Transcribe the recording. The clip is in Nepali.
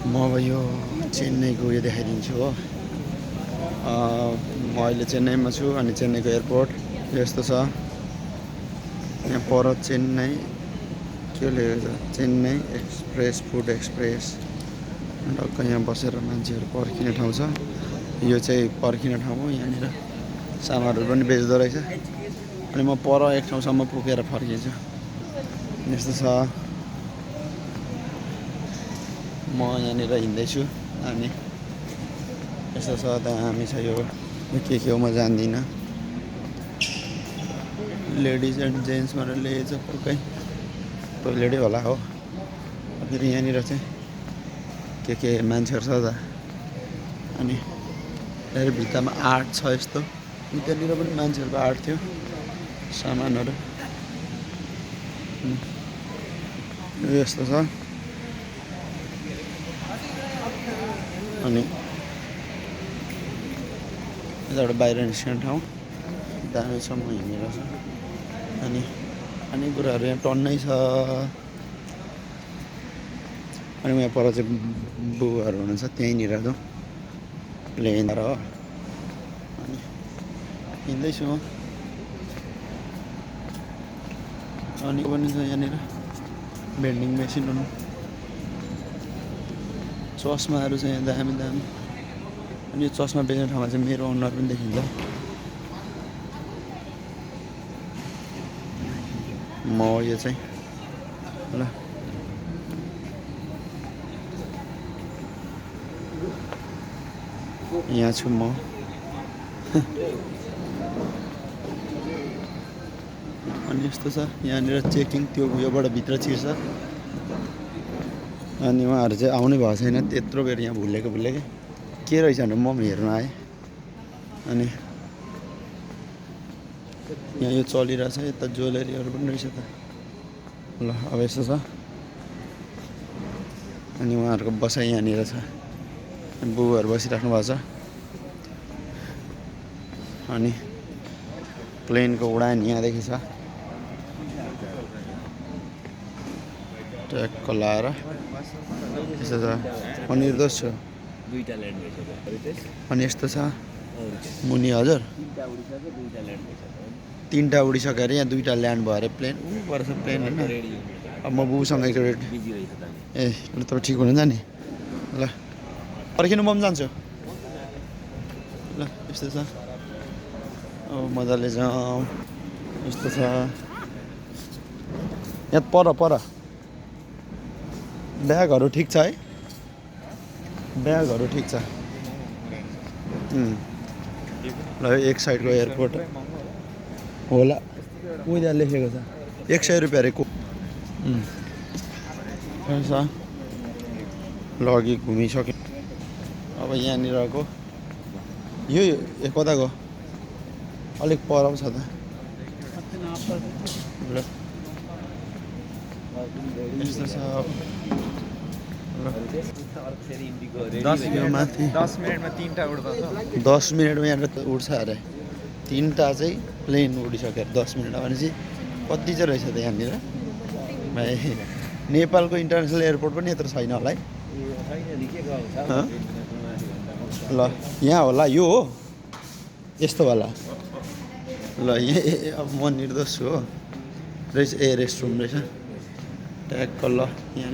म अब यो चेन्नईको उयो देखाइदिन्छु हो। म अहिले चेन्नईमा छु अनि चेन्नईको एयरपोर्ट यस्तो छ। यहाँ पर चेन्नई के लेखेको छ, चेन्नई एक्सप्रेस फुड एक्सप्रेस। टक्क यहाँ बसेर मान्छेहरू पर्खिने ठाउँ छ। यो चाहिँ पर्खिने ठाउँ हो। यहाँनिर सामानहरू पनि बेच्दो रहेछ। अनि म पर एक ठाउँसम्म पुगेर फर्किन्छु। यस्तो छ। म यहाँनिर हिँड्दैछु अनि यस्तो छ। दामी छ यो। के हो म जान्दिनँ। लेडिज एन्ड जेन्ट्स भनेर लेखेको छ। पक्कै टोइलेटै होला हो। फेरि यहाँनिर चाहिँ के मान्छेहरू छ त। अनि फेरि भित्तामा आर्ट छ यस्तो। त्यहाँनिर पनि मान्छेहरूको आर्ट थियो। सामानहरू यस्तो छ। अनि यताबाट बाहिर निस्किने ठाउँ दामी छ। म हिँडिरहेको छु अनि कुराहरू यहाँ टन्नै छ। अनि यहाँ पर चाहिँ बुबाहरू हुनुहुन्छ त्यहीँनिर जो प्लेन र हो। अनि हिँड्दैछु म। अनि पनि छ यहाँनिर भेन्डिङ मेसिनहरू, चस्माहरू छ यहाँ दामी दामी। अनि यो चस्मा बेच्ने ठाउँमा चाहिँ मेरो अनुहार पनि देखिन्छ। म यो चाहिँ ल यहाँ छु म। अनि यस्तो छ यहाँनिर चेकिङ त्यो उयोबाट भित्र छिर्छ। अनि उहाँहरू चाहिँ आउनै भएको छैन त्यत्रो बेर यहाँ भुलेको के रहेछ भने म पनि हेर्न आएँ। अनि यहाँ यो चलिरहेछ। यता ज्वेलरीहरू पनि रहेछ त। ल अब यस्तो छ। अनि उहाँहरूको बसाइ यहाँनिर छ। बुबाहरू बसिराख्नु भएको छ। अनि प्लेनको उडान यहाँदेखि छ। ट्याक्क लाएर यस्तो छ। म निर्दोष छु। अनि यस्तो छ मुनि। हजुर तिनवटा उडिसक्यो अरे। यहाँ दुईवटा ल्यान्ड भयो अरे प्लेन। ऊ पर छ प्लेन होइन। अब म बुबुसँग एकचोटि ए ल तपाईँ ठिक हुनुहुन्छ नि। ल पर्खिनु म पनि जान्छु। ल यस्तो छ। अब मजाले जाउँ। यस्तो छ यहाँ पर ब्यागहरू ठिक छ है। ब्यागहरू ठिक छ। ल एक साइडको एयरपोर्ट होला। उहिले लेखेको छ 100 रुपियाँ अरे को। छ ल अघि घुमिसक्यो। अब यहाँनिरको यो कताको अलिक पर छ त। ल यस्तो छ। 10 मिनटमा 3टा उड्छ। 10 मिनटमा यहाँनिर उड्छ अरे। 3टा चाहिँ प्लेन उडिसक्यो 10 मिनटमा भनेपछि कति चाहिँ रहेछ त यहाँनिर भाइ। नेपालको इन्टरनेसनल एयरपोर्ट पनि यत्रो छैन होला है। ल यहाँ होला यो हो यस्तोवाला। ल यहाँ अब म निर्दोष छु हो। रहेछ ए रेस्टरुम रहेछ ट्याक्क। ल यहाँ